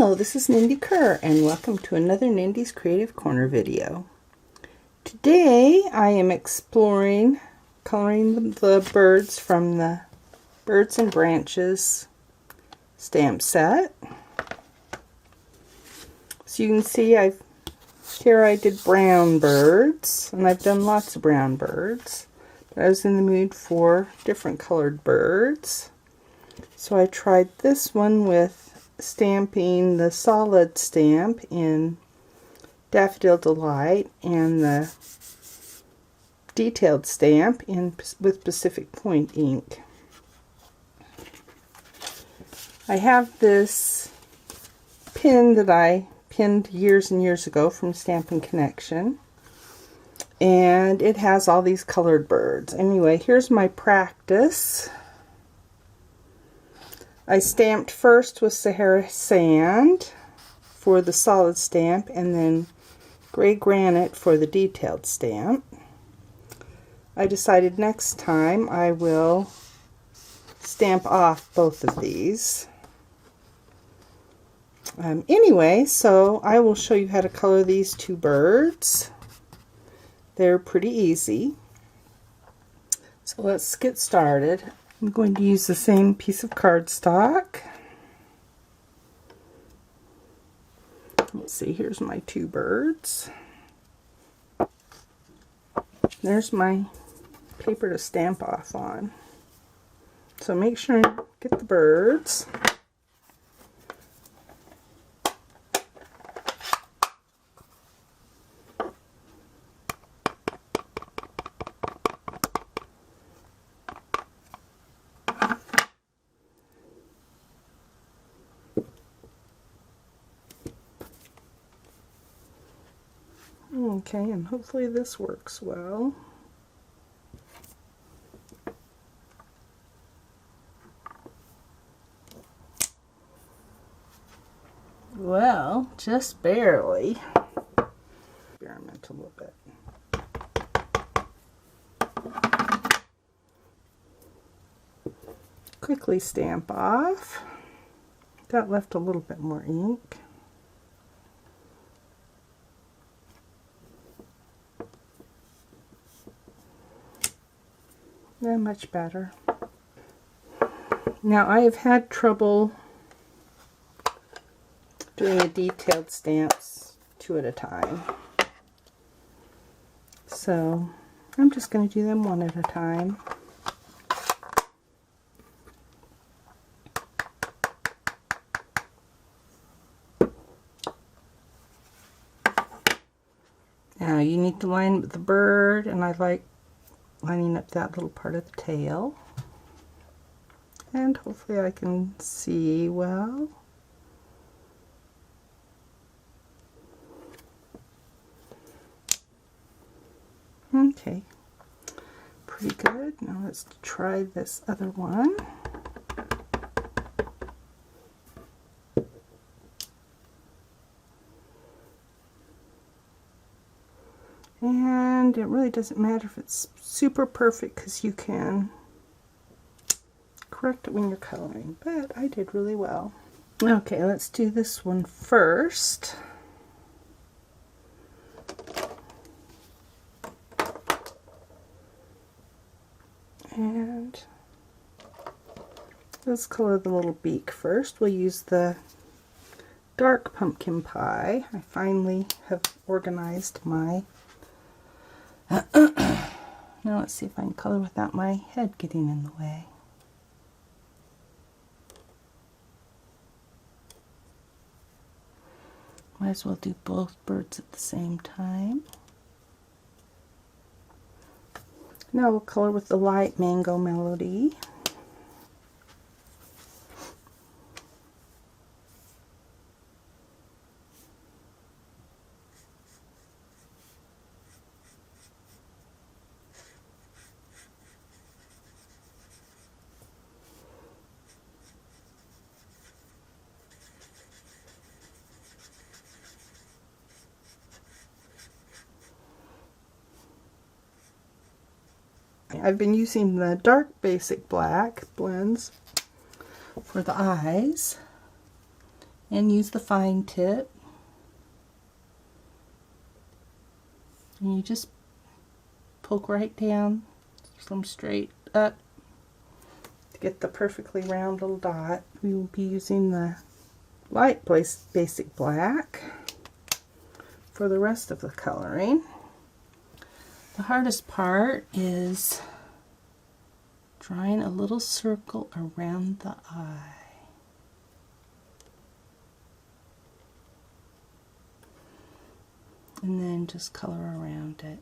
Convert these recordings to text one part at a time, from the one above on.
Hello, this is Nindy Kerr, and welcome to another Nindy's Creative Corner video. Today I am exploring coloring the birds from the Birds and Branches stamp set. So you can see here I did brown birds, and I've done lots of brown birds. But I was in the mood for different colored birds. So I tried this one with stamping the solid stamp in Daffodil Delight and the detailed stamp with Pacific Point ink. I have this pin that I pinned years and years ago from Stampin' Connection, and it has all these colored birds. Anyway, here's my practice. I stamped first with Sahara Sand for the solid stamp and then gray granite for the detailed stamp. I decided next time I will stamp off both of these. Anyway, so I will show you how to color these two birds. They're pretty easy. So let's get started. I'm going to use the same piece of cardstock. Let's see, here's my two birds. There's my paper to stamp off on. So make sure you get the birds. Okay, and hopefully this works well. Well, just barely. Experiment a little bit. Quickly stamp off. That left a little bit more ink. Yeah, much better. Now I have had trouble doing the detailed stamps 2 at a time. So I'm just going to do them 1 at a time. Now you need to line up the bird, and I like lining up that little part of the tail. And hopefully I can see well. Okay, pretty good. Now let's try this other one. And it really doesn't matter if it's super perfect, because you can correct it when you're coloring, but I did really well. Okay, let's do this one first. And let's color the little beak first. We'll use the dark pumpkin pie. I finally have organized my now let's see if I can color without my head getting in the way. Might as well do both birds at the same time. Now we'll color with the light Mango Melody. I've been using the dark basic black blends for the eyes, and use the fine tip. And you just poke right down from straight up to get the perfectly round little dot. We will be using the light basic black for the rest of the coloring. The hardest part is drawing a little circle around the eye. And then just color around it.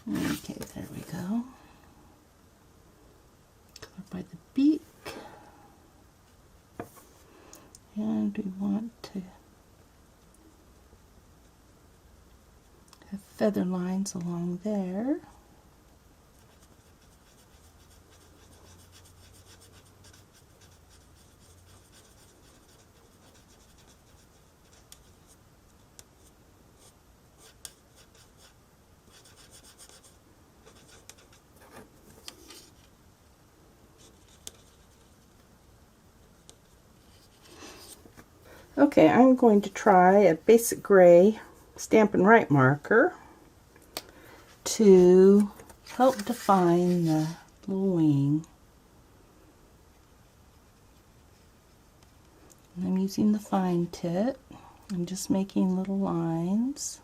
Okay, there we go. Color by the beak. And we want to have feather lines along there. Okay, I'm going to try a basic gray Stampin' Write marker to help define the little wing. And I'm using the fine tip. I'm just making little lines.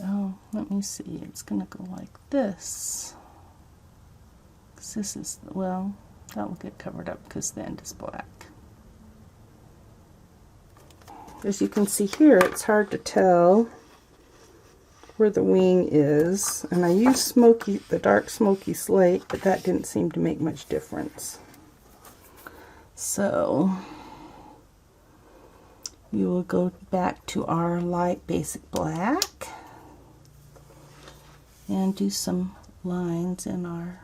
Oh, let me see, it's going to go like this. 'Cause this is, well, that will get covered up because the end is black. As you can see here, it's hard to tell where the wing is. And I used the dark smoky slate, but that didn't seem to make much difference. So we will go back to our light basic black and do some lines in our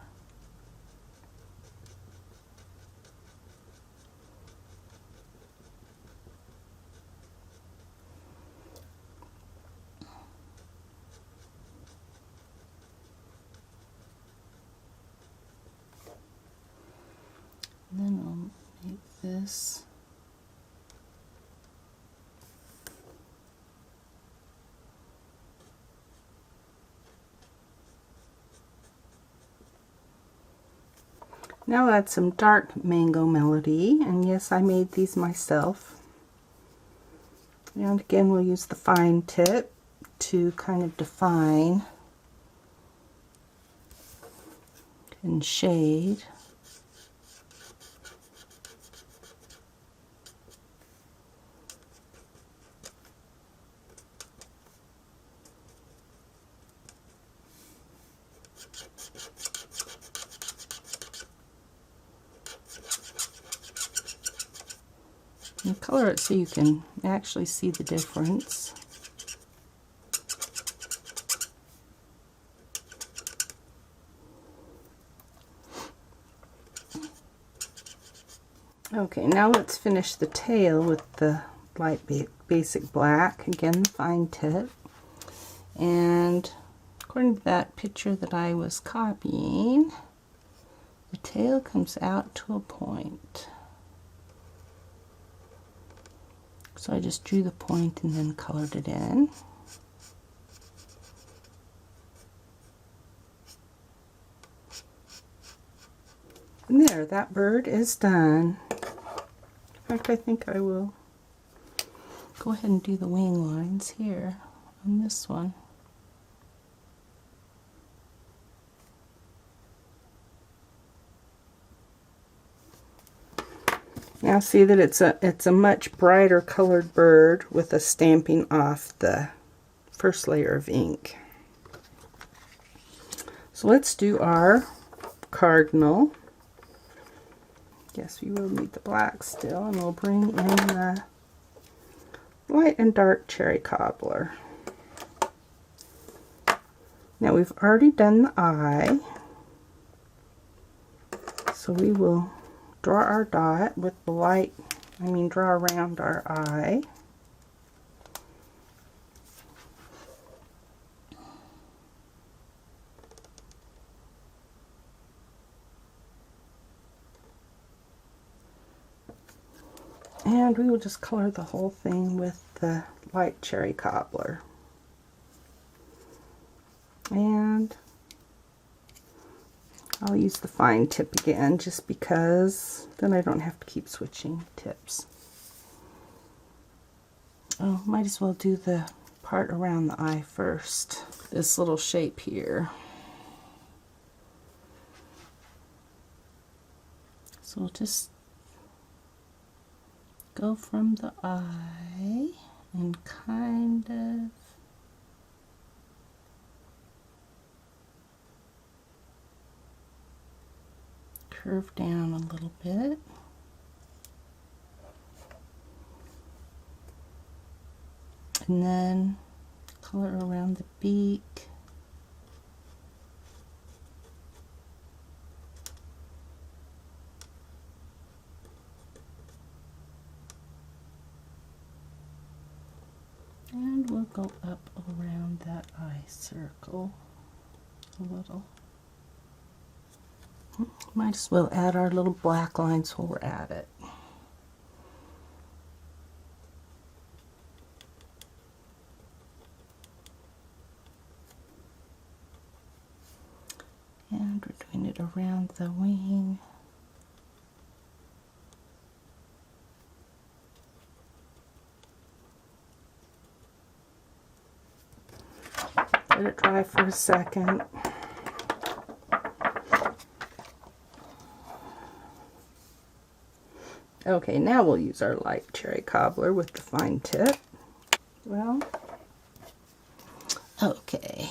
and then I'll make this now. Add some dark mango melody, and yes, I made these myself. And again, we'll use the fine tip to kind of define and shade. And color it so you can actually see the difference. Okay, now let's finish the tail with the light basic black. Again, the fine tip. And according to that picture that I was copying, the tail comes out to a point. So I just drew the point and then colored it in. And there, that bird is done. In fact, I think I will go ahead and do the wing lines here on this one. Now see that it's a much brighter colored bird with a stamping off the first layer of ink. So let's do our Cardinal. Yes, we will need the black still, and we'll bring in the light and dark cherry cobbler. Now we've already done the eye, so we will draw our dot with the light, draw around our eye. And we will just color the whole thing with the light cherry cobbler. And I'll use the fine tip again just because then I don't have to keep switching tips. Oh, might as well do the part around the eye first. This little shape here. So we'll just go from the eye and kind of curve down a little bit. And then color around the beak. And we'll go up around that eye circle a little. Might as well add our little black lines while we're at it. And we're doing it around the wing. Let it dry for a second. Okay, now we'll use our light cherry cobbler with the fine tip. Well, okay.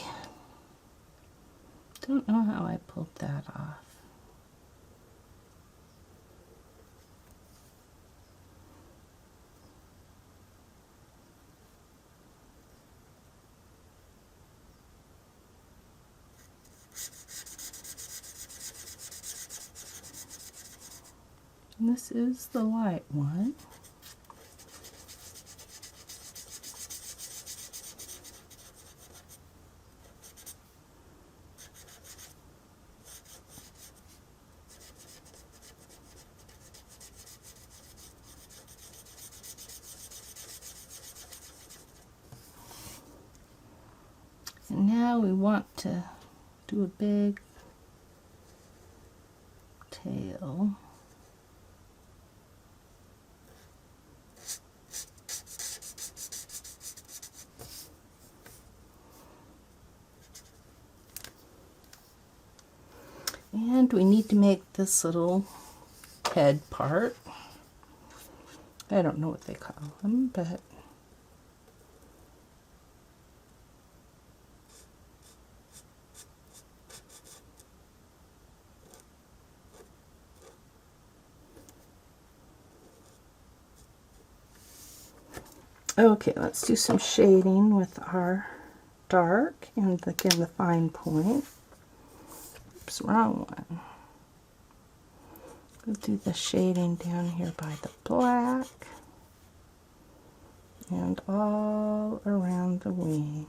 Don't know how I pulled that off. And this is the light one. And now we want to do a big tail. And we need to make this little head part. I don't know what they call them, but okay, let's do some shading with our dark and again the fine point. Oops, wrong one. We'll do the shading down here by the black and all around the wing.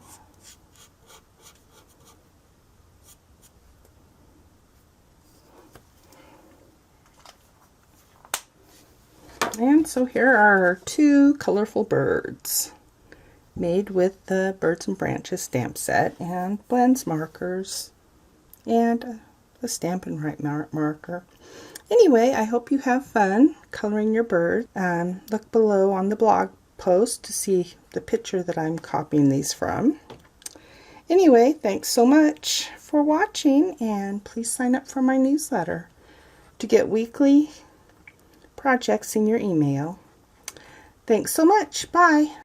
And so here are our two colorful birds made with the Birds and Branches stamp set and Blends markers and the Stampin' marker. Anyway, I hope you have fun coloring your bird. Look below on the blog post to see the picture that I'm copying these from. Anyway, thanks so much for watching, and please sign up for my newsletter to get weekly projects in your email. Thanks so much. Bye.